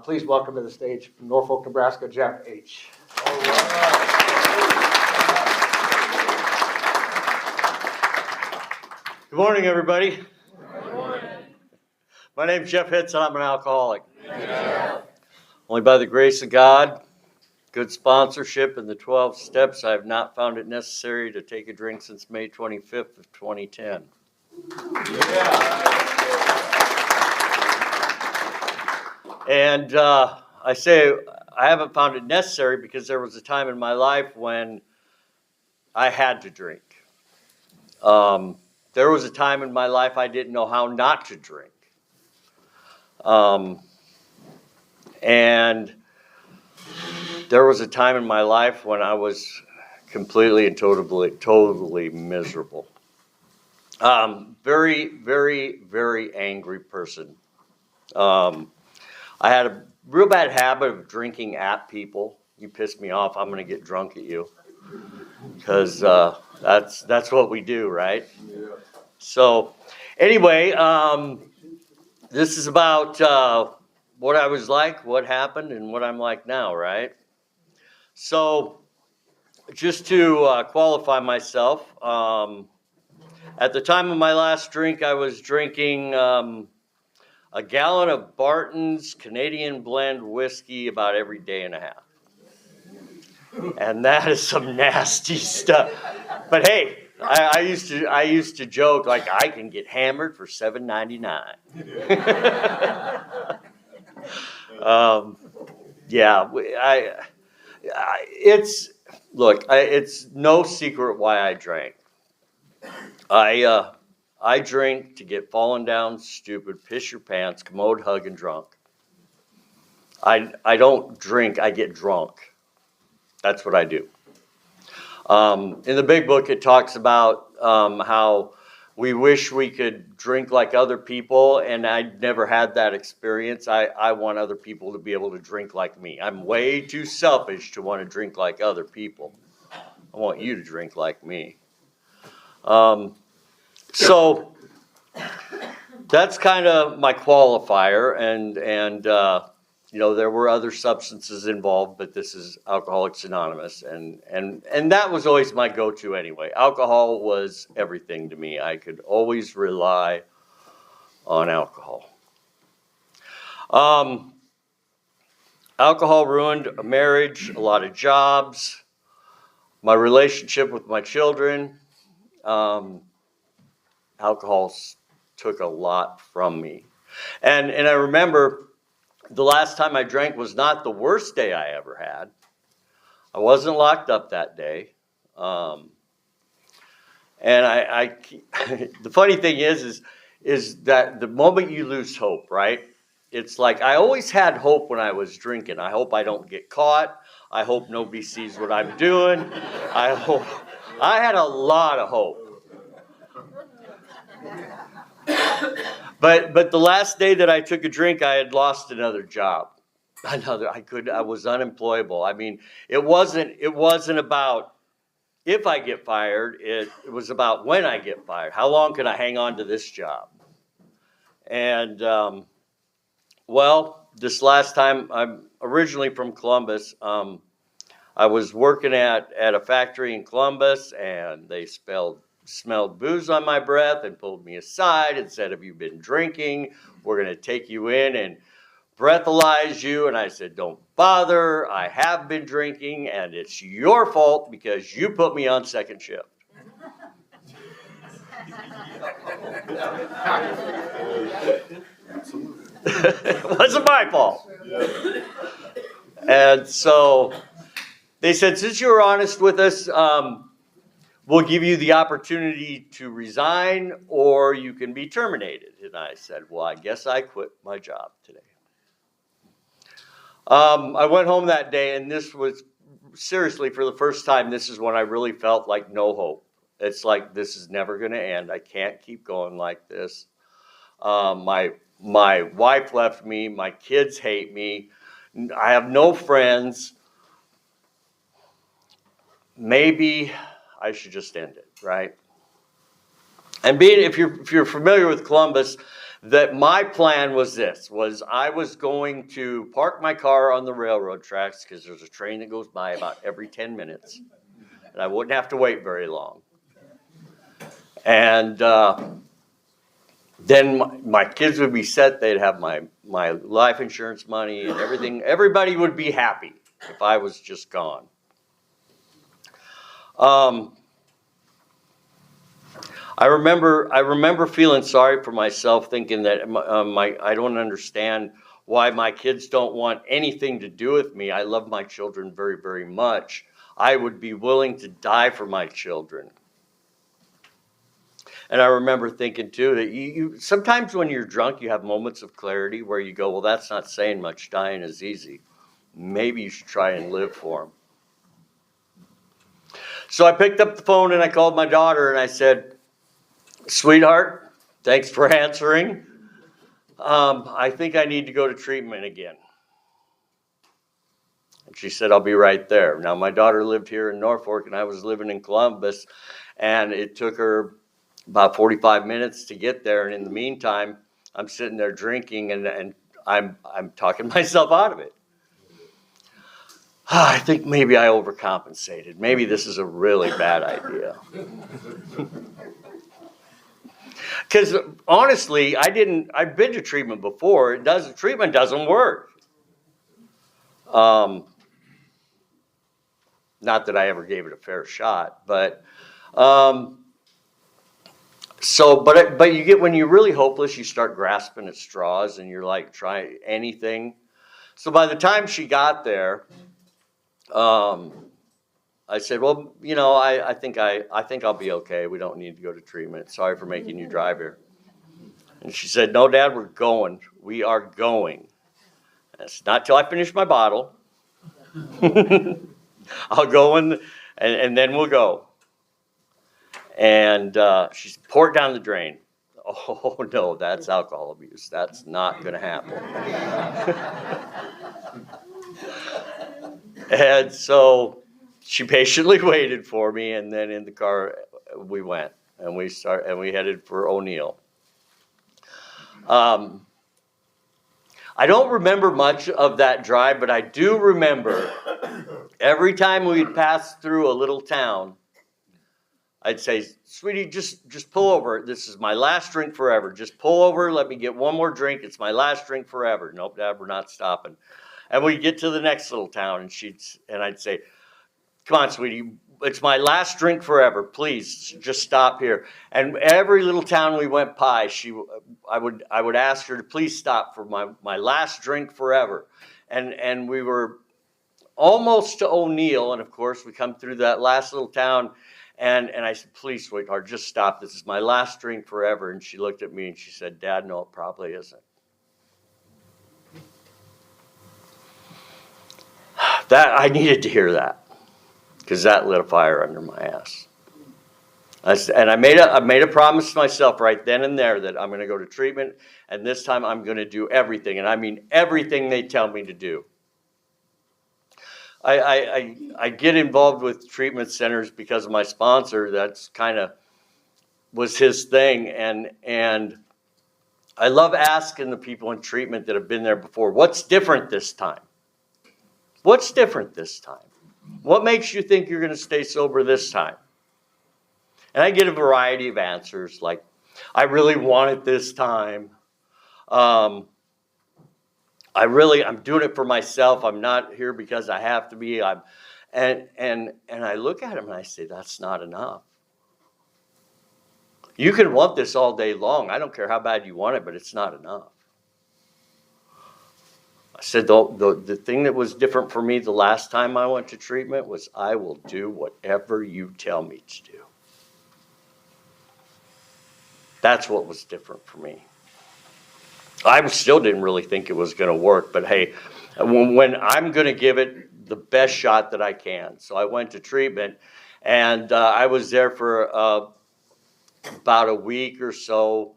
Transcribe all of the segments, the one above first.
Please welcome to the stage from Norfolk, Nebraska, Jeff H. All right. Good morning, everybody. Good morning. My name's Jeff Hitz, and I'm an alcoholic. Yeah. Only by the grace of God, good sponsorship, and the 12 steps, I have not found it necessary to take a drink since May 25th of 2010. Yeah. And I say I haven't found it necessary because there was a time in my life when I had to drink. There was a time in my life I didn't know how not to drink. And there was a time in my life when I was completely and totally miserable. Very, very, very angry person. I had a real bad habit of drinking at people. You piss me off, I'm going to get drunk at you. Because that's what we do, right? Yeah. So anyway, this is about what I was like, what happened, and what I'm like now, right? So just to qualify myself, at the time of my last drink, I was drinking a gallon of Barton's Canadian blend whiskey about every day and a half. And that is some nasty stuff. But hey, I used to joke like I can get hammered for $7.99. Yeah, it's no secret why I drank. I drink to get fallen down, stupid, piss your pants, commode hugging drunk. I don't drink, I get drunk. That's what I do. In the big book, it talks about how we wish we could drink like other people, and I never had that experience. I want other people to be able to drink like me. I'm way too selfish to want to drink like other people. I want you to drink like me. So that's kind of my qualifier, and there were other substances involved, but this is Alcoholics Anonymous, and that was always my go-to anyway. Alcohol was everything to me. I could always rely on alcohol. Alcohol ruined a marriage, a lot of jobs, my relationship with my children. Alcohol took a lot from me. And I remember the last time I drank was not the worst day I ever had. I wasn't locked up that day. And the funny thing is that the moment you lose hope, right? It's like I always had hope when I was drinking. I hope I don't get caught. I hope nobody sees what I'm doing. I had a lot of hope. But the last day that I took a drink, I had lost another job. I was unemployable. I mean, it wasn't about if I get fired. It was about when I get fired. How long can I hang on to this job? And this last time, I'm originally from Columbus. I was working at a factory in Columbus, and they smelled booze on my breath and pulled me aside and said, "Have you been drinking? We're going to take you in and breathalyze you." And I said, "Don't bother. I have been drinking, and it's your fault because you put me on second shift." It wasn't my fault. And so they said, "Since you were honest with us, we'll give you the opportunity to resign or you can be terminated." And I said, "Well, I guess I quit my job today." I went home that day, and this was seriously, for the first time, this is when I really felt like no hope. It's like, this is never going to end. I can't keep going like this. My wife left me. My kids hate me. I have no friends. Maybe I should just end it, right? And if you're familiar with Columbus, that my plan was this, was I was going to park my car on the railroad tracks because there's a train that goes by about every 10 minutes. And I wouldn't have to wait very long. And then my kids would be set. They'd have my life insurance money and everything. Everybody would be happy if I was just gone. I remember feeling sorry for myself, thinking that I don't understand why my kids don't want anything to do with me. I love my children very, very much. I would be willing to die for my children. And I remember thinking too that you sometimes when you're drunk, you have moments of clarity where you go, well, that's not saying much. Dying is easy. Maybe you should try and live for them. So I picked up the phone and I called my daughter and I said, sweetheart, thanks for answering. I think I need to go to treatment again. And she said, I'll be right there. Now, my daughter lived here in Norfolk and I was living in Columbus, and it took her about 45 minutes to get there. And in the meantime, I'm sitting there drinking and I'm talking myself out of it. I think maybe I overcompensated. Maybe this is a really bad idea. Because honestly, I've been to treatment before. Treatment doesn't work. Not that I ever gave it a fair shot, but but you get, when you're really hopeless, you start grasping at straws and you're like, try anything. So by the time she got there, I said, well, I think I'll be okay. We don't need to go to treatment. Sorry for making you drive here. And she said, no, Dad, we're going. We are going. It's not till I finish my bottle. I'll go and then we'll go. And she poured down the drain. Oh, no, that's alcohol abuse. That's not going to happen. And so she patiently waited for me, and then in the car we went, and we headed for O'Neill. I don't remember much of that drive, but I do remember every time we'd pass through a little town, I'd say, sweetie, just pull over. This is my last drink forever. Just pull over. Let me get one more drink. It's my last drink forever. Nope, Dad, we're not stopping. And we'd get to the next little town, and I'd say, come on, sweetie, it's my last drink forever. Please, just stop here. And every little town we went by, I would ask her to please stop for my last drink forever. And we were almost to O'Neill, and of course we come through that last little town, and I said, please, sweetheart, just stop. This is my last drink forever. And she looked at me and she said, Dad, no, it probably isn't. That I needed to hear that, because that lit a fire under my ass. I made a promise to myself right then and there that I'm going to go to treatment, and this time I'm going to do everything, and I mean everything they tell me to do. I get involved with treatment centers because of my sponsor. That's kind of was his thing, and I love asking the people in treatment that have been there before, what's different this time? What's different this time? What makes you think you're going to stay sober this time? And I get a variety of answers, like, I really want it this time. I'm doing it for myself. I'm not here because I have to be. And I look at him and I say, that's not enough. You can want this all day long. I don't care how bad you want it, but it's not enough. I said, the thing that was different for me the last time I went to treatment was, I will do whatever you tell me to do. That's what was different for me. I still didn't really think it was going to work, but hey, when I'm going to give it the best shot that I can. So I went to treatment, and I was there for about a week or so,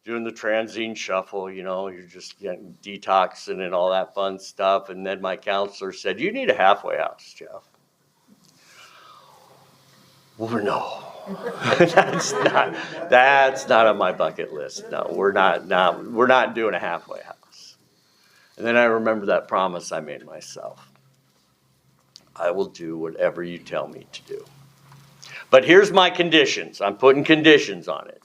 doing the transient shuffle. You're just getting detoxing and all that fun stuff. And then my counselor said, you need a halfway house, Jeff. Well, no. That's not on my bucket list. No, we're not doing a halfway house. And then I remember that promise I made myself. I will do whatever you tell me to do. But here's my conditions. I'm putting conditions on it.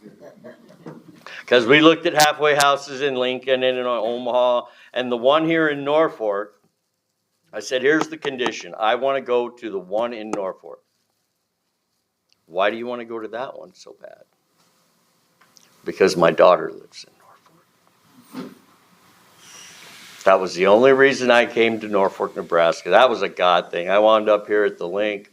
Because we looked at halfway houses in Lincoln and in Omaha, and the one here in Norfolk, I said, here's the condition. I want to go to the one in Norfolk. Why do you want to go to that one so bad? Because my daughter lives in Norfolk. That was the only reason I came to Norfolk, Nebraska. That was a God thing. I wound up here at the link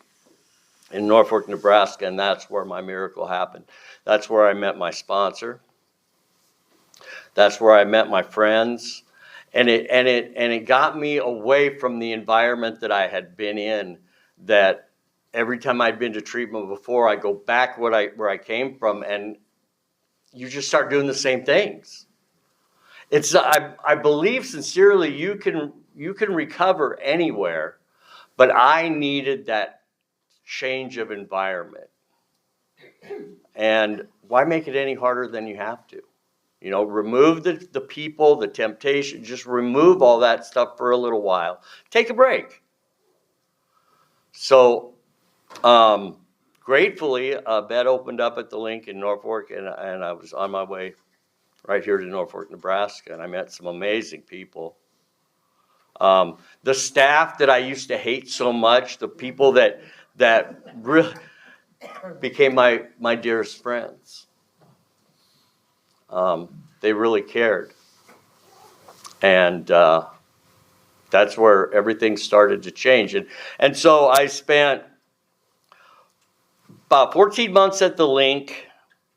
in Norfolk, Nebraska, and that's where my miracle happened. That's where I met my sponsor. That's where I met my friends. And it got me away from the environment that I had been in, that every time I'd been to treatment before, I go back where I came from, and you just start doing the same things. I believe sincerely you can recover anywhere, but I needed that change of environment. And why make it any harder than you have to? You know, remove the people, the temptation, just remove all that stuff for a little while. Take a break. So, gratefully, a bed opened up at the link in Norfolk, and I was on my way right here to Norfolk, Nebraska, and I met some amazing people. The staff that I used to hate so much, the people that really became my dearest friends. They really cared. And that's where everything started to change. And so I spent about 14 months at the link.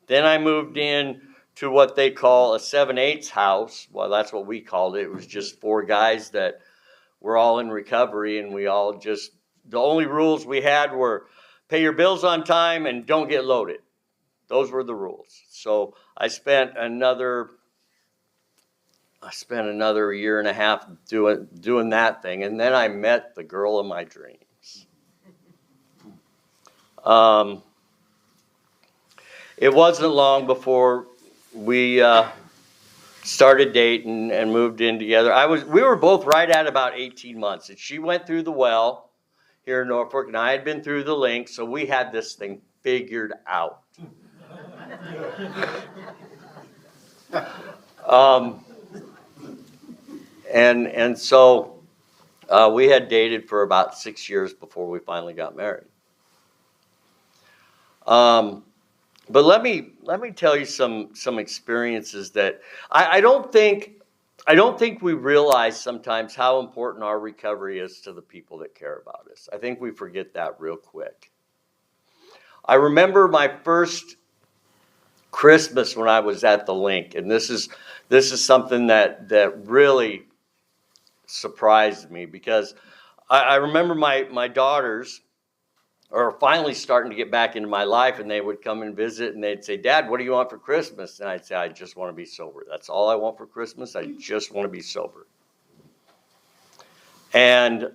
Then I moved in to what they call a 7/8 house. Well, that's what we called it. It was just 4 guys that were all in recovery, and we all just, the only rules we had were pay your bills on time and don't get loaded. Those were the rules. So I spent another year and a half doing that thing, and then I met the girl of my dreams. It wasn't long before we started dating and moved in together. We were both right at about 18 months, and she went through the well here in Norfolk, and I had been through the link, so we had this thing figured out. And so we had dated for about 6 years before we finally got married. But let me tell you some experiences that I don't think we realize sometimes how important our recovery is to the people that care about us. I think we forget that real quick. I remember my first Christmas when I was at the link, and this is something that really surprised me, because I remember my daughters are finally starting to get back into my life, and they would come and visit, and they'd say, "Dad, what do you want for Christmas?" And I'd say, "I just want to be sober. That's all I want for Christmas. I just want to be sober." And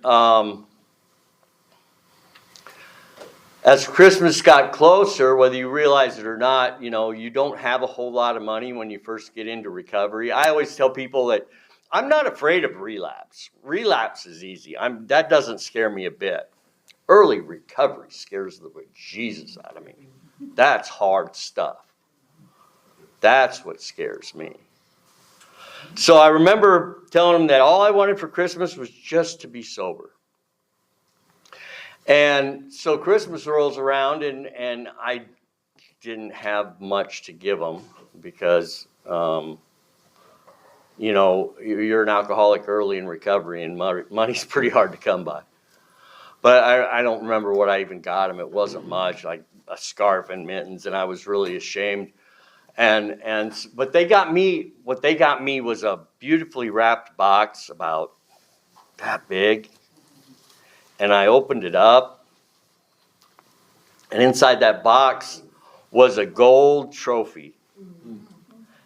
as Christmas got closer, whether you realize it or not, you know, you don't have a whole lot of money when you first get into recovery. I always tell people that I'm not afraid of relapse. Relapse is easy. That doesn't scare me a bit. Early recovery scares the Jesus out of me. That's hard stuff. That's what scares me. So I remember telling them that all I wanted for Christmas was just to be sober. And so Christmas rolls around, and I didn't have much to give them because, you know, you're an alcoholic early in recovery, and money's pretty hard to come by. But I don't remember what I even got them. It wasn't much, like a scarf and mittens, and I was really ashamed. But they got me. What they got me was a beautifully wrapped box about that big, and I opened it up, and inside that box was a gold trophy,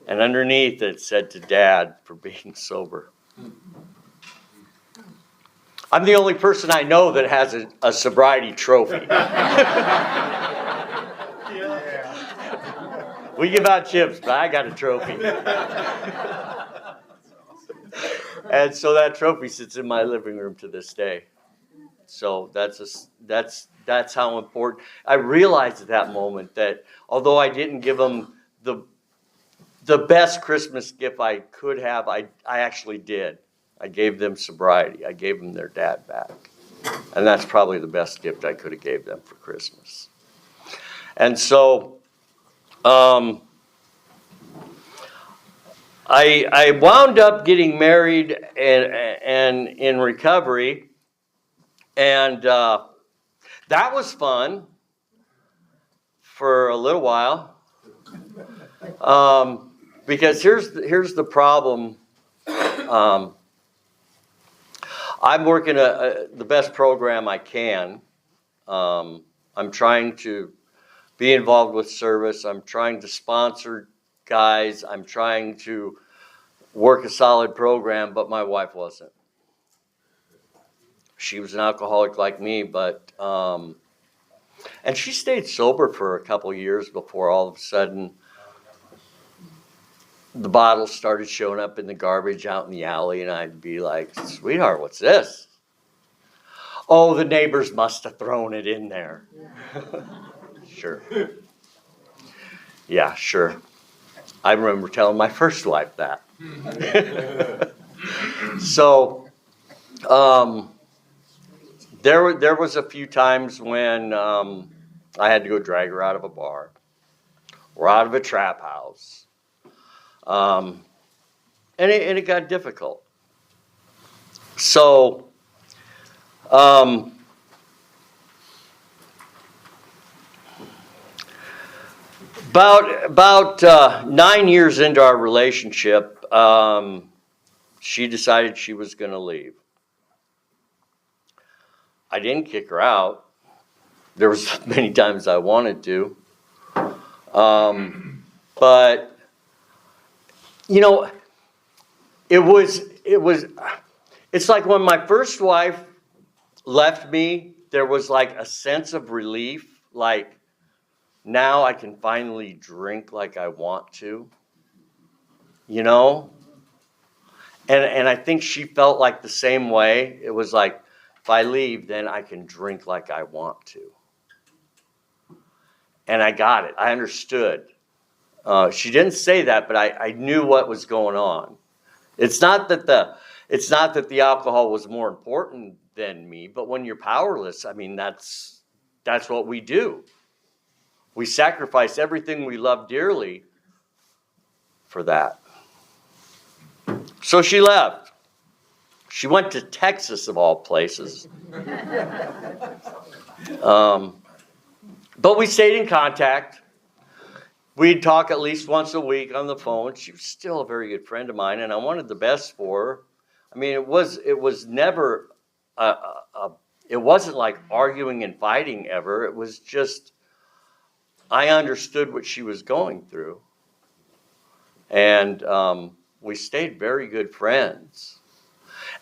and underneath it said, "To Dad for being sober." I'm the only person I know that has a sobriety trophy. We give out chips, but I got a trophy. And so that trophy sits in my living room to this day. So that's how important. I realized at that moment that although I didn't give them the best Christmas gift I could have, I actually did. I gave them sobriety. I gave them their dad back. And that's probably the best gift I could have gave them for Christmas. And so I wound up getting married and in recovery, and that was fun for a little while. Because here's the problem. I'm working the best program I can. I'm trying to be involved with service. I'm trying to sponsor guys. I'm trying to work a solid program, but my wife wasn't. She was an alcoholic like me, but and she stayed sober for a couple years before all of a sudden the bottles started showing up in the garbage out in the alley, and I'd be like, "Sweetheart, what's this?" "Oh, the neighbors must have thrown it in there." Sure. Yeah, sure. I remember telling my first wife that. So, there was a few times when I had to go drag her out of a bar or out of a trap house. And it got difficult. So, about 9 years into our relationship, she decided she was going to leave. I didn't kick her out. There was many times I wanted to. But you know, it's like when my first wife left me, there was like a sense of relief, like now I can finally drink like I want to, you know? And I think she felt like the same way. It was like, if I leave, then I can drink like I want to. And I got it. I understood. She didn't say that, but I knew what was going on. It's not that the alcohol was more important than me, but when you're powerless, I mean, that's what we do. We sacrifice everything we love dearly for that. So she left. She went to Texas, of all places. But we stayed in contact. We'd talk at least once a week on the phone. She was still a very good friend of mine, and I wanted the best for her. I mean, it was never, it wasn't like arguing and fighting ever. It was just, I understood what she was going through. And we stayed very good friends.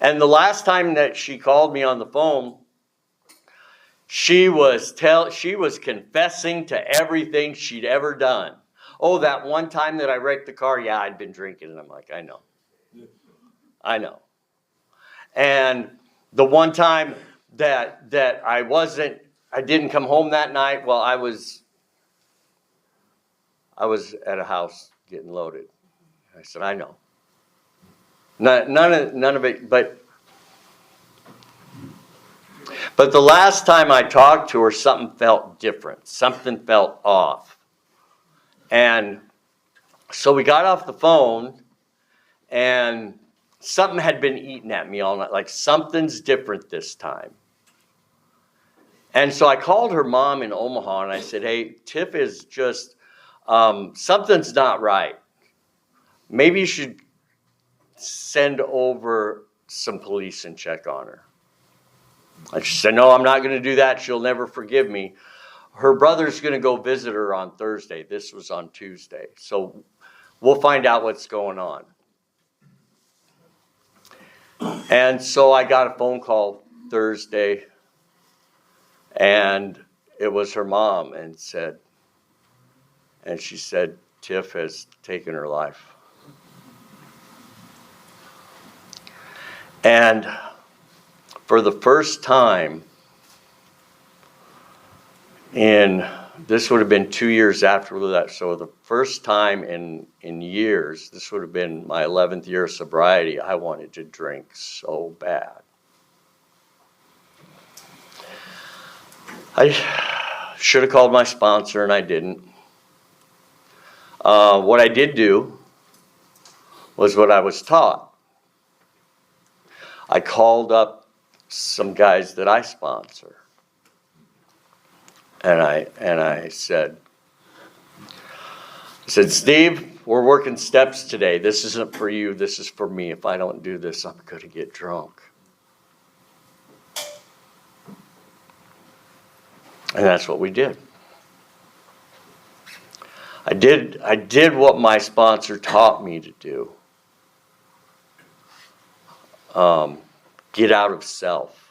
And the last time that she called me on the phone, she was confessing to everything she'd ever done. Oh, that one time that I wrecked the car, yeah, I'd been drinking. And I'm like, I know. And the one time that I didn't come home that night, well, I was at a house getting loaded. I said, I know. None of it, but the last time I talked to her, something felt different. Something felt off. And so we got off the phone, and something had been eating at me all night. Like, something's different this time. And so I called her mom in Omaha, and I said, hey, Tiff is just, something's not right. Maybe you should send over some police and check on her. And she said, no, I'm not going to do that. She'll never forgive me. Her brother's going to go visit her on Thursday. This was on Tuesday. So we'll find out what's going on. And so I got a phone call Thursday, and it was her mom, and she said, Tiff has taken her life. And for the first time this would have been 2 years after that, so the first time in years, this would have been my 11th year of sobriety, I wanted to drink so bad. I should have called my sponsor, and I didn't. What I did do was what I was taught. I called up some guys that I sponsor. And I said, Steve, we're working steps today. This isn't for you. This is for me. If I don't do this, I'm going to get drunk. And that's what we did. I did what my sponsor taught me to do. Get out of self.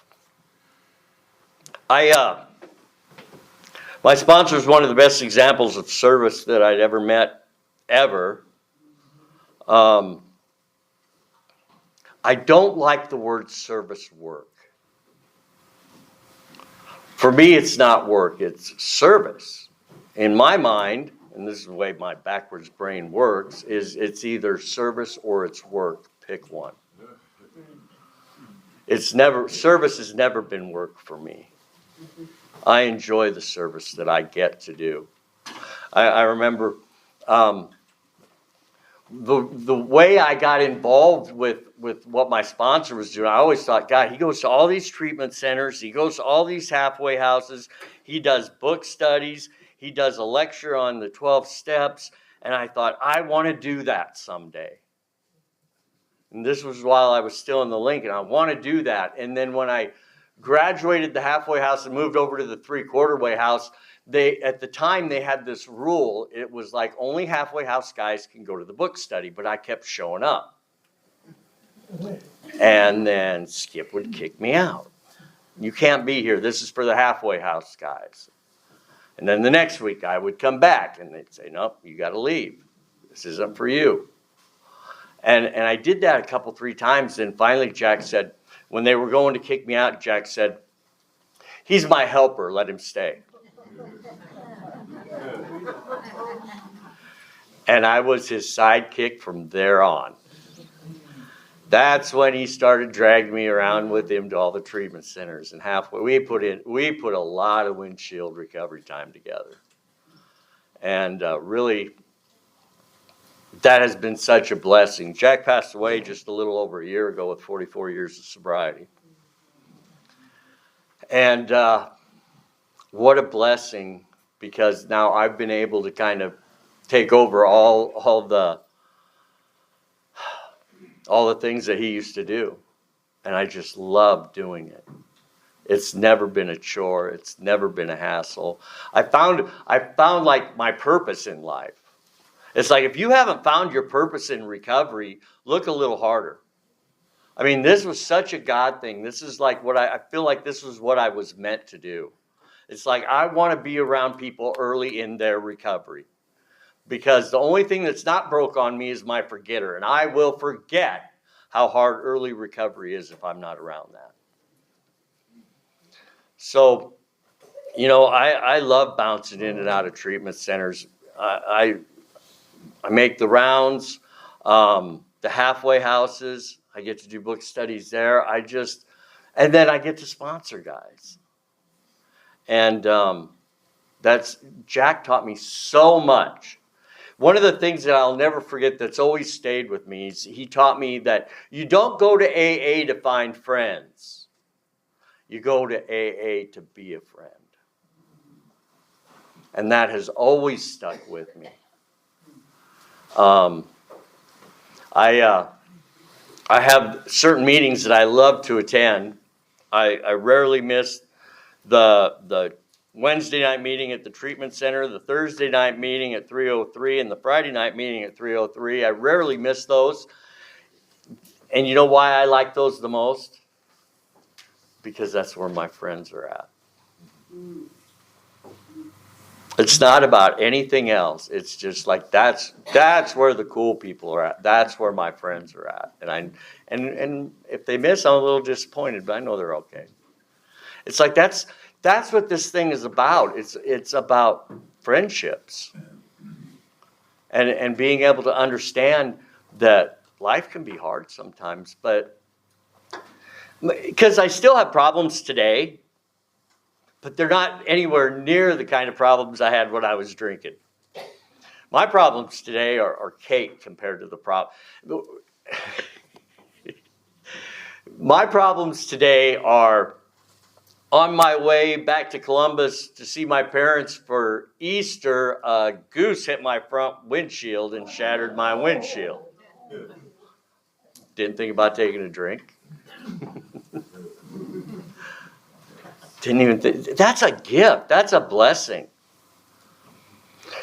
My sponsor is one of the best examples of service that I'd ever met, ever. I don't like the word service work. For me, it's not work, it's service. In my mind, and this is the way my backwards brain works, is it's either service or it's work. Pick one. Service has never been work for me. I enjoy the service that I get to do. I remember the way I got involved with what my sponsor was doing. I always thought, God, he goes to all these treatment centers. He goes to all these halfway houses. He does book studies. He does a lecture on the 12 steps. And I thought, I want to do that someday. And this was while I was still in the Lincoln. I want to do that. And then when I graduated the halfway house and moved over to the 3/4 way house, at the time they had this rule. It was like only halfway house guys can go to the book study, but I kept showing up. And then Skip would kick me out. You can't be here. This is for the halfway house guys. And then the next week I would come back and they'd say, nope, you got to leave. This isn't for you. And I did that a couple, 3 times. And finally Jack said, when they were going to kick me out, Jack said, he's my helper, let him stay. And I was his sidekick from there on. That's when he started dragging me around with him to all the treatment centers. And halfway, we put a lot of windshield recovery time together. And really, that has been such a blessing. Jack passed away just a little over a year ago with 44 years of sobriety. And what a blessing, because now I've been able to kind of take over all the things that he used to do. And I just love doing it. It's never been a chore. It's never been a hassle. I found like my purpose in life. It's like if you haven't found your purpose in recovery, look a little harder. I mean, this was such a God thing. This is like what I feel like this was what I was meant to do. It's like I want to be around people early in their recovery. Because the only thing that's not broke on me is my forgetter. And I will forget how hard early recovery is if I'm not around that. So, I love bouncing in and out of treatment centers. I make the rounds, the halfway houses. I get to do book studies there. And then I get to sponsor guys. And Jack taught me so much. One of the things that I'll never forget that's always stayed with me is he taught me that you don't go to AA to find friends. You go to AA to be a friend. And that has always stuck with me. I have certain meetings that I love to attend. I rarely miss the Wednesday night meeting at the treatment center, the Thursday night meeting at 3:03, and the Friday night meeting at 3:03. I rarely miss those. And you know why I like those the most? Because that's where my friends are at. It's not about anything else. It's just like that's where the cool people are at. That's where my friends are at. And if they miss, I'm a little disappointed, but I know they're okay. It's like that's what this thing is about. It's about friendships and being able to understand that life can be hard sometimes, but because I still have problems today, but they're not anywhere near the kind of problems I had when I was drinking. My problems today are cake compared to the problem. My problems today are on my way back to Columbus to see my parents for Easter. A goose hit my front windshield and shattered my windshield. Didn't think about taking a drink. Didn't even think. That's a gift. That's a blessing.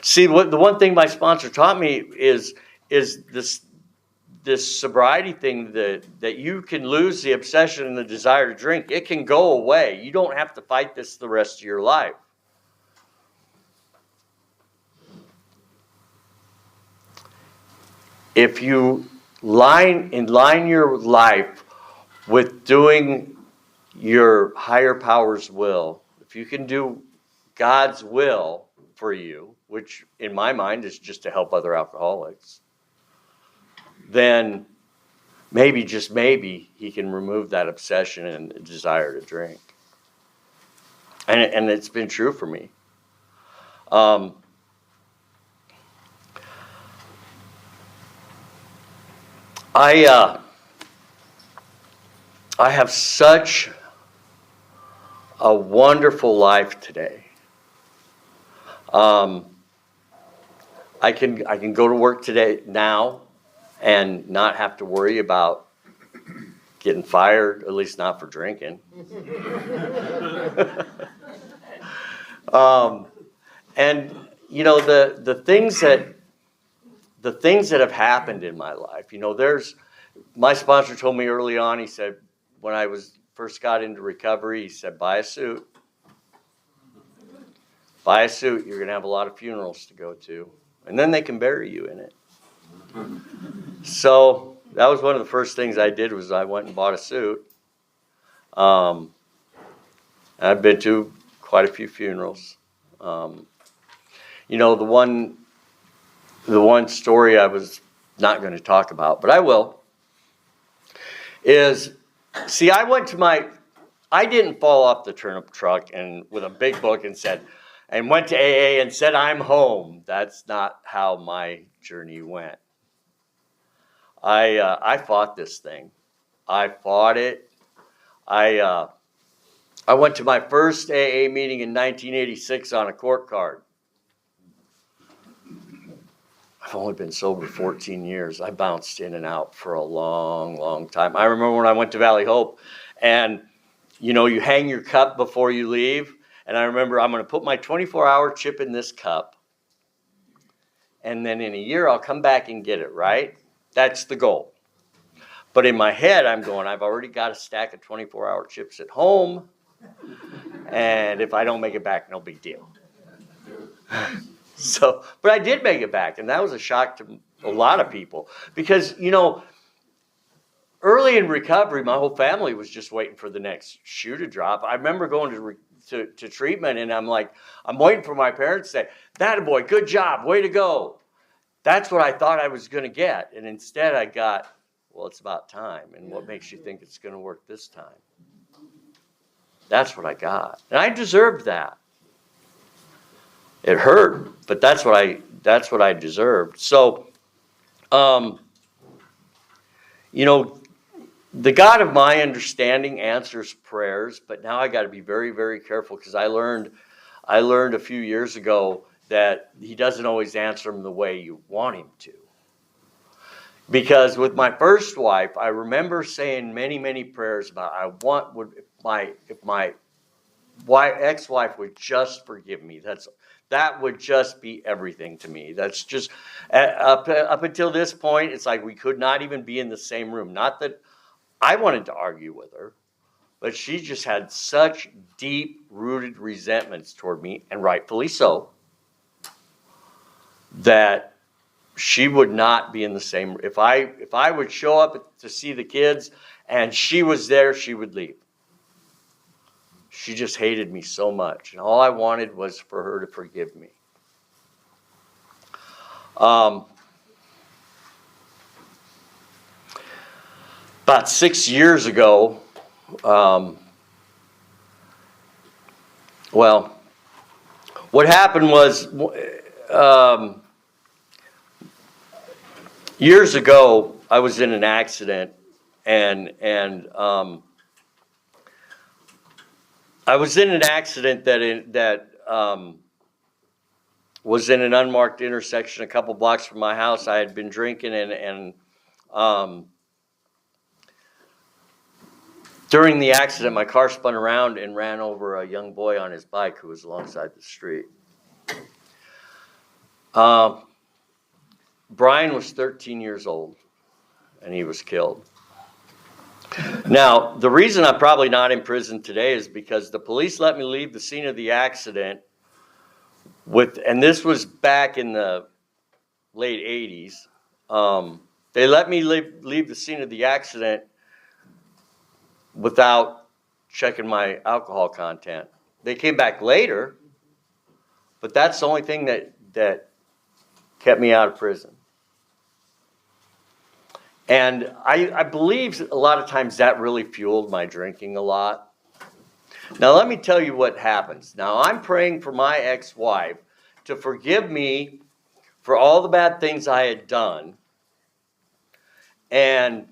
See, the one thing my sponsor taught me is this sobriety thing that you can lose the obsession and the desire to drink. It can go away. You don't have to fight this the rest of your life. If you line your life with doing your higher power's will, if you can do God's will for you, which in my mind is just to help other alcoholics, then maybe, just maybe, he can remove that obsession and desire to drink. And it's been true for me. I have such a wonderful life today. I can go to work today now and not have to worry about getting fired, at least not for drinking. And you know the things that have happened in my life. You know, my sponsor told me early on. He said when I first got into recovery, he said, "Buy a suit. Buy a suit. You're gonna have a lot of funerals to go to, and then they can bury you in it." So that was one of the first things I did was I went and bought a suit. I've been to quite a few funerals. You know, the one story I was not going to talk about, but I will, is, see, I didn't fall off the turnip truck and with a big book and went to AA and said, "I'm home." That's not how my journey went. I fought this thing. I fought it. I went to my first AA meeting in 1986 on a court card. I've only been sober 14 years. I bounced in and out for a long, long time. I remember when I went to Valley Hope, and you know, you hang your cup before you leave. And I remember I'm going to put my 24-hour chip in this cup, and then in a year I'll come back and get it, right? That's the goal. But in my head, I'm going, I've already got a stack of 24-hour chips at home, and if I don't make it back, no big deal. So, but I did make it back, and that was a shock to a lot of people because, you know, early in recovery, my whole family was just waiting for the next shoe to drop. I remember going to treatment, and I'm waiting for my parents to say, "That boy, good job, way to go." That's what I thought I was going to get, and instead I got, "Well, it's about time, and what makes you think it's going to work this time?" That's what I got, and I deserved that. It hurt, but that's what I deserved. So, you know, the God of my understanding answers prayers, but now I got to be very, very careful because I learned a few years ago that He doesn't always answer them the way you want Him to. Because with my first wife, I remember saying many, many prayers about if my ex-wife would just forgive me. That would just be everything to me. That's just, up until this point, it's like we could not even be in the same room. Not that I wanted to argue with her, but she just had such deep-rooted resentments toward me, and rightfully so. that she would not be in the same. If I would show up to see the kids and she was there, she would leave. She just hated me so much, and all I wanted was for her to forgive me. About 6 years ago, well, what happened was, years ago, I was in an accident, and I was in an accident that was in an unmarked intersection a couple blocks from my house. I had been drinking, and during the accident, my car spun around and ran over a young boy on his bike who was alongside the street. Brian was 13 years old, and he was killed. Now, the reason I'm probably not in prison today is because the police let me leave the scene of the accident and this was back in the late 80s. They let me leave the scene of the accident without checking my alcohol content. They came back later, but that's the only thing that kept me out of prison. And I believe a lot of times that really fueled my drinking a lot. Now let me tell you what happens. Now I'm praying for my ex-wife to forgive me for all the bad things I had done. And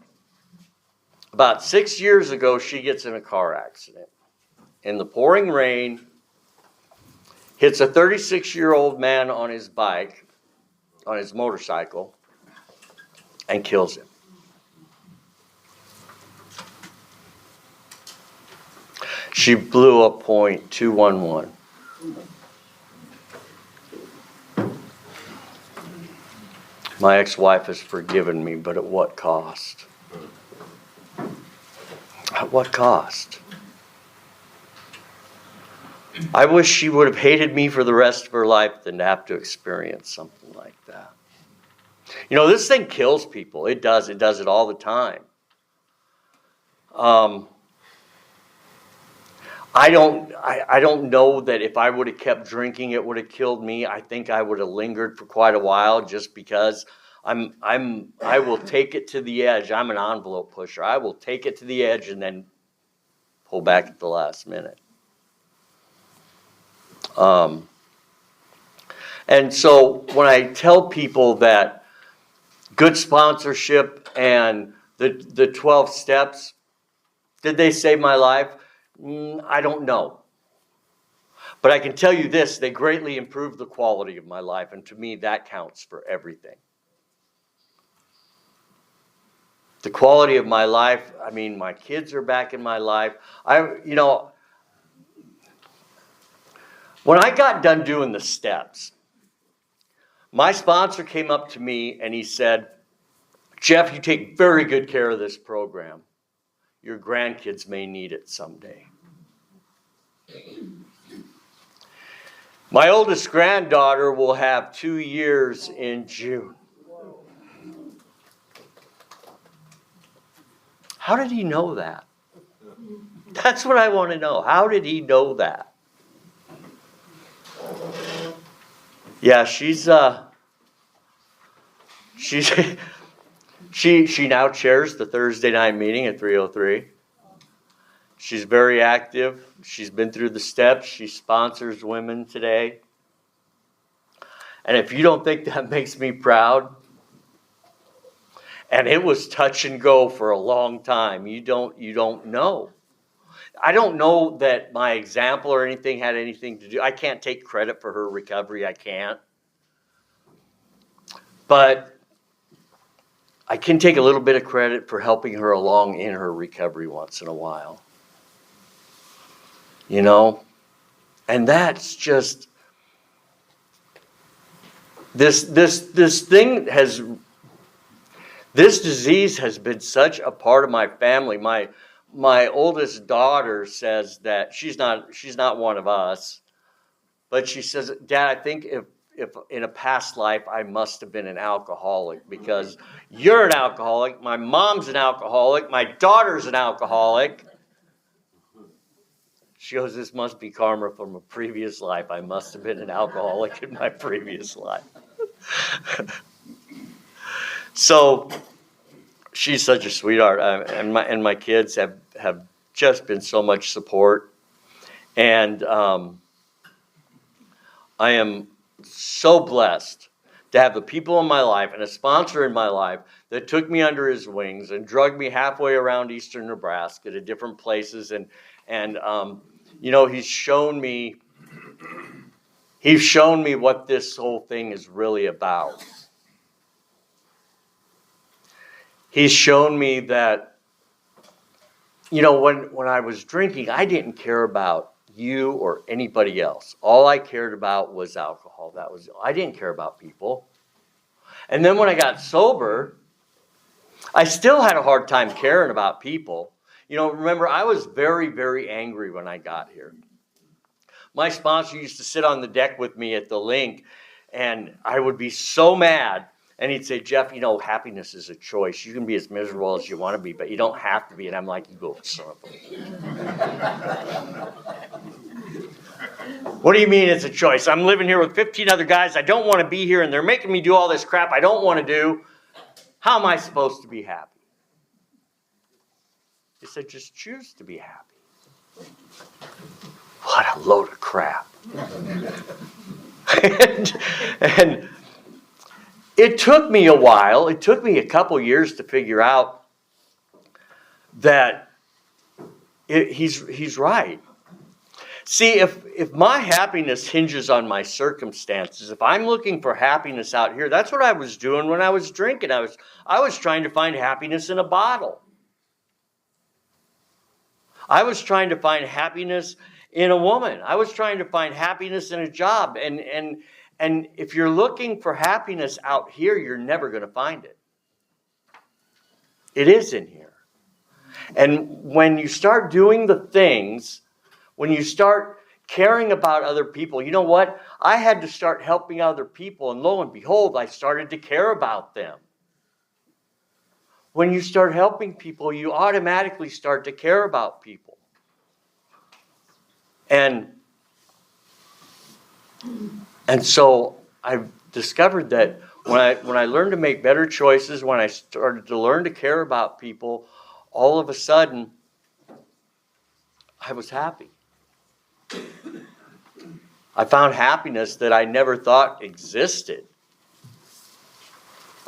about 6 years ago, she gets in a car accident. In the pouring rain, hits a 36-year-old man on his bike, on his motorcycle, and kills him. She blew a .211. My ex-wife has forgiven me, but at what cost? At what cost? I wish she would have hated me for the rest of her life than to have to experience something like that. You know, this thing kills people. It does. It does it all the time. I don't know that if I would have kept drinking, it would have killed me. I think I would have lingered for quite a while, just because I will take it to the edge. I'm an envelope pusher. I will take it to the edge and then pull back at the last minute. And so when I tell people that good sponsorship and the 12 steps, did they save my life? I don't know. But I can tell you this, they greatly improved the quality of my life, and to me that counts for everything. The quality of my life, I mean, my kids are back in my life. When I got done doing the steps, my sponsor came up to me and he said, "Jeff, you take very good care of this program. Your grandkids may need it someday." My oldest granddaughter will have 2 years in June. How did he know that? That's what I want to know. How did he know that? Yeah, she now chairs the Thursday night meeting at 3:03. She's very active. She's been through the steps. She sponsors women today. And if you don't think that makes me proud, and it was touch and go for a long time, you don't know. I don't know that my example or anything had anything to do. I can't take credit for her recovery. I can't. But I can take a little bit of credit for helping her along in her recovery once in a while. You know? And that's just, this disease has been such a part of my family. My oldest daughter says that she's not one of us, but she says, "Dad, I think if in a past life I must have been an alcoholic, because you're an alcoholic, my mom's an alcoholic, my daughter's an alcoholic. She goes, this must be karma from a previous life. I must have been an alcoholic in my previous life. So she's such a sweetheart, and my kids have just been so much support, and I am so blessed to have the people in my life and a sponsor in my life that took me under his wings and drugged me halfway around eastern Nebraska to different places, and he's shown me what this whole thing is really about. He's shown me that, when I was drinking, I didn't care about you or anybody else. All I cared about was alcohol. I didn't care about people. And then when I got sober, I still had a hard time caring about people. Remember, I was very, very angry when I got here. My sponsor used to sit on the deck with me at the link, and I would be so mad. And he'd say, Jeff, happiness is a choice. You can be as miserable as you want to be, but you don't have to be. And I'm like, you go, son of a... What do you mean it's a choice? I'm living here with 15 other guys. I don't want to be here, and they're making me do all this crap I don't want to do. How am I supposed to be happy? He said, just choose to be happy. What a load of crap. and it took me a while. It took me a couple years to figure out that he's right. See, if my happiness hinges on my circumstances, if I'm looking for happiness out here, that's what I was doing when I was drinking. I was trying to find happiness in a bottle. I was trying to find happiness in a woman. I was trying to find happiness in a job. And if you're looking for happiness out here, you're never going to find it. It is in here. And when you start doing the things, when you start caring about other people, you know what? I had to start helping other people, and lo and behold, I started to care about them. When you start helping people, you automatically start to care about people. And so I've discovered that when I learned to make better choices, when I started to learn to care about people, all of a sudden, I was happy. I found happiness that I never thought existed.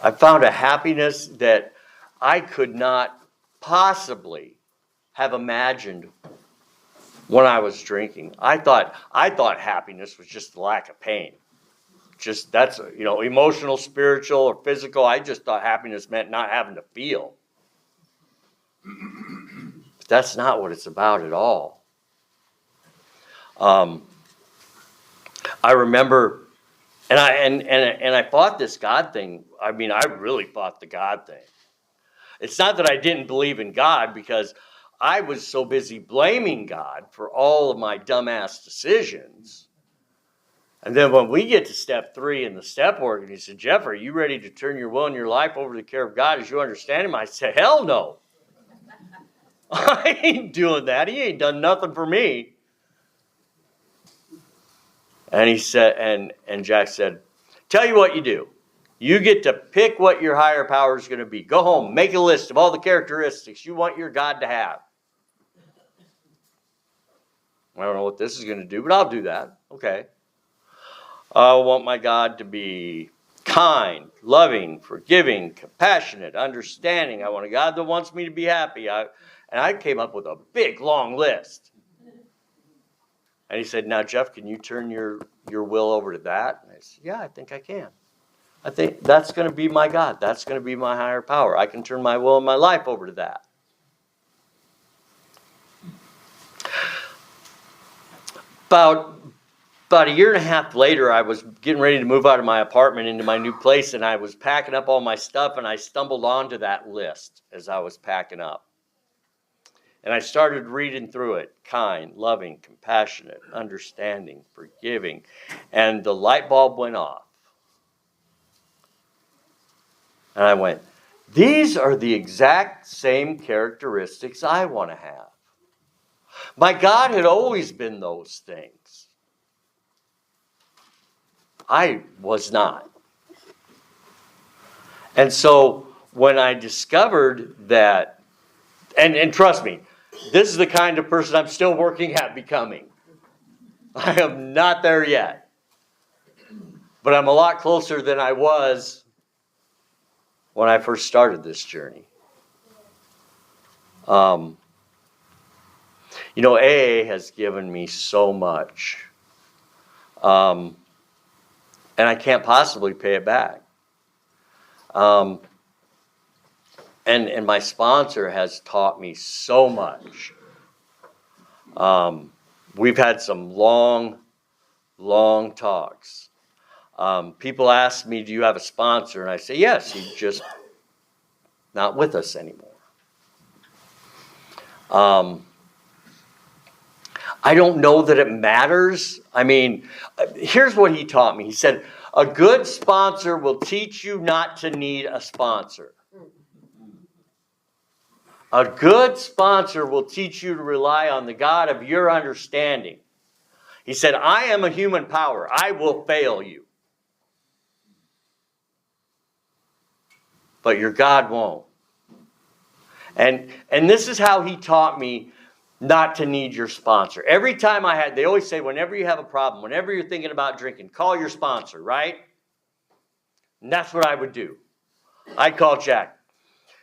I found a happiness that I could not possibly have imagined when I was drinking. I thought happiness was just the lack of pain. Just that's emotional, spiritual, or physical. I just thought happiness meant not having to feel. But that's not what it's about at all. I remember, and I fought this God thing. I mean, I really fought the God thing. It's not that I didn't believe in God, because I was so busy blaming God for all of my dumbass decisions. And then when we get to step 3 in the step work, and he said, Jeff, are you ready to turn your will and your life over to the care of God as you understand him? I said, hell no. I ain't doing that. He ain't done nothing for me. And he said, and Jack said, tell you what you do. You get to pick what your higher power is going to be. Go home, make a list of all the characteristics you want your God to have. I don't know what this is going to do, but I'll do that. Okay. I want my God to be kind, loving, forgiving, compassionate, understanding. I want a God that wants me to be happy. And I came up with a big, long list. And he said, now, Jeff, can you turn your will over to that? And I said, yeah, I think I can. I think that's going to be my God. That's going to be my higher power. I can turn my will and my life over to that. About a year and a half later, I was getting ready to move out of my apartment into my new place, and I was packing up all my stuff, and I stumbled onto that list as I was packing up. And I started reading through it. Kind, loving, compassionate, understanding, forgiving. And the light bulb went off. And I went, these are the exact same characteristics I want to have. My God had always been those things. I was not. And so when I discovered that, and trust me, this is the kind of person I'm still working at becoming. I am not there yet. But I'm a lot closer than I was when I first started this journey. AA has given me so much. And I can't possibly pay it back. And my sponsor has taught me so much. We've had some long talks. People ask me, do you have a sponsor? And I say, yes, he's just not with us anymore. I don't know that it matters. I mean, here's what he taught me. He said, a good sponsor will teach you not to need a sponsor. A good sponsor will teach you to rely on the God of your understanding. He said, I am a human power. I will fail you. But your God won't. And this is how he taught me not to need your sponsor. Every time they always say, whenever you have a problem, whenever you're thinking about drinking, call your sponsor, right? And that's what I would do. I'd call Jack.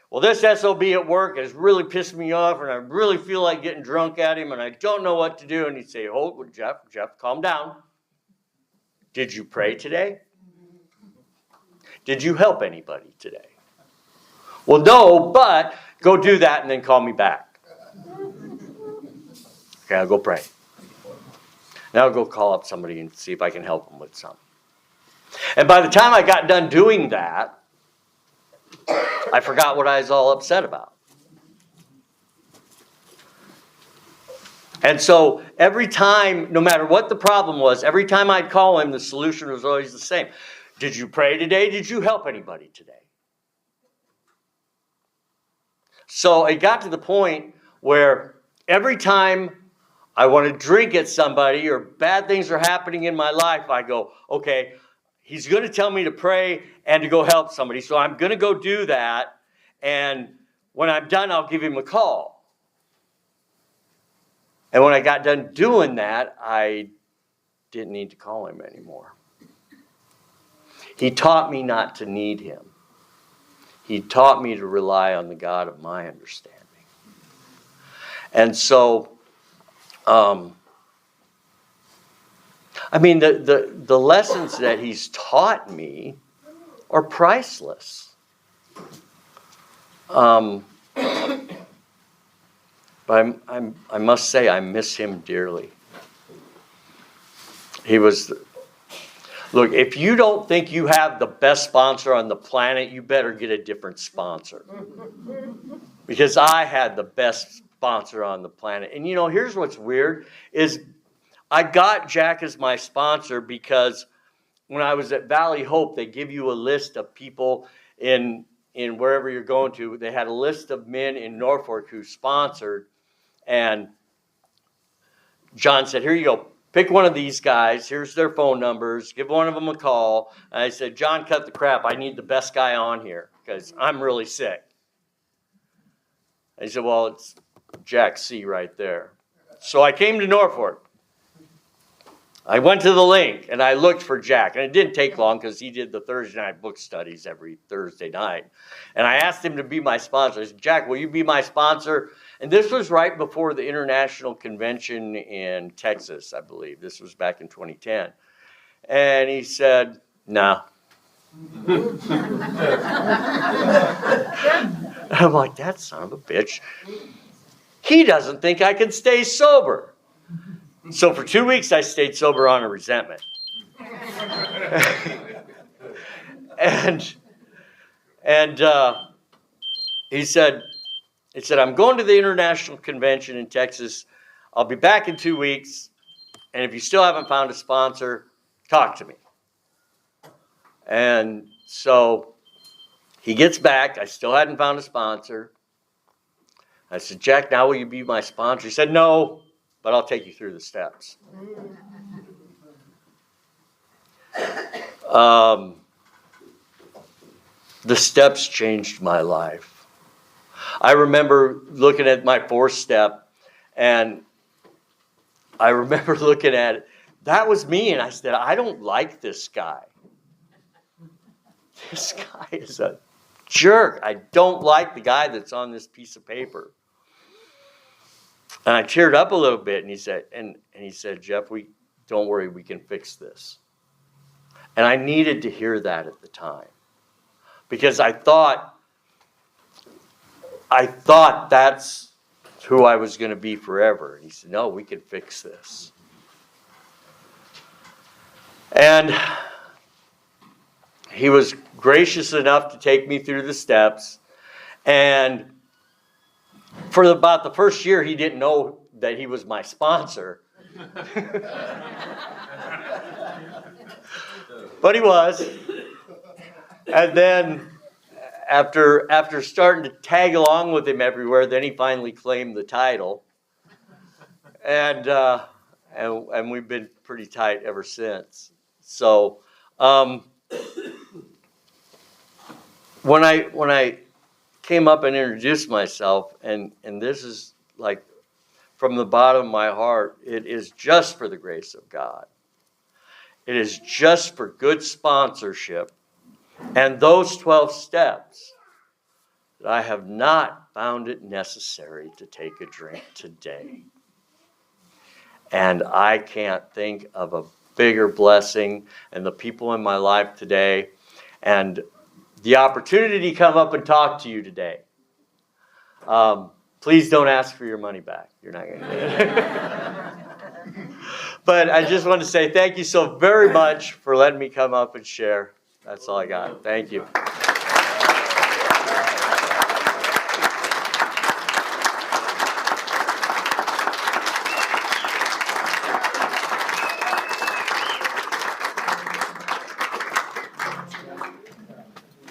Well, this SOB at work has really pissed me off, and I really feel like getting drunk at him, and I don't know what to do. And he'd say, oh, Jeff, calm down. Did you pray today? Did you help anybody today? Well, no, but go do that and then call me back. Okay, I'll go pray. Now I'll go call up somebody and see if I can help them with something. And by the time I got done doing that, I forgot what I was all upset about. And so every time, no matter what the problem was, every time I'd call him, the solution was always the same. Did you pray today? Did you help anybody today? So it got to the point where every time I want to drink at somebody or bad things are happening in my life, I go, okay, he's going to tell me to pray and to go help somebody. So I'm going to go do that. And when I'm done, I'll give him a call. And when I got done doing that, I didn't need to call him anymore. He taught me not to need him. He taught me to rely on the God of my understanding. And so, the lessons that he's taught me are priceless. But I must say I miss him dearly. Look, if you don't think you have the best sponsor on the planet, you better get a different sponsor. Because I had the best sponsor on the planet. And here's what's weird is I got Jack as my sponsor because when I was at Valley Hope, they give you a list of people in wherever you're going to. They had a list of men in Norfolk who sponsored. And John said, here you go. Pick one of these guys. Here's their phone numbers. Give one of them a call. And I said, John, cut the crap. I need the best guy on here because I'm really sick. And he said, well, it's Jack C. right there. So I came to Norfolk. I went to the link and I looked for Jack. And it didn't take long because he did the Thursday night book studies every Thursday night. And I asked him to be my sponsor. I said, Jack, will you be my sponsor? And this was right before the international convention in Texas, I believe. This was back in 2010. And he said, no. I'm like, that son of a bitch. He doesn't think I can stay sober. So for 2 weeks, I stayed sober on a resentment. and he said, He said, I'm going to the international convention in Texas. I'll be back in 2 weeks. And if you still haven't found a sponsor, talk to me. And so he gets back. I still hadn't found a sponsor. I said, Jack, now will you be my sponsor? He said, no, but I'll take you through the steps. The steps changed my life. I remember looking at my 4th step, and I remember looking at it. That was me, and I said, I don't like this guy. This guy is a jerk. I don't like the guy that's on this piece of paper. And I teared up a little bit, and he said, Jeff, don't worry, we can fix this. And I needed to hear that at the time, because I thought that's who I was going to be forever. And he said, no, we can fix this. And he was gracious enough to take me through the steps. And for about the first year, he didn't know that he was my sponsor. But he was. And then after starting to tag along with him everywhere, then he finally claimed the title. And we've been pretty tight ever since. So when I came up and introduced myself, and this is like from the bottom of my heart, it is just for the grace of God. It is just for good sponsorship and those 12 steps that I have not found it necessary to take a drink today. And I can't think of a bigger blessing, and the people in my life today, and the opportunity to come up and talk to you today. Please don't ask for your money back. You're not going to get it. But I just want to say thank you so very much for letting me come up and share. That's all I got. Thank you.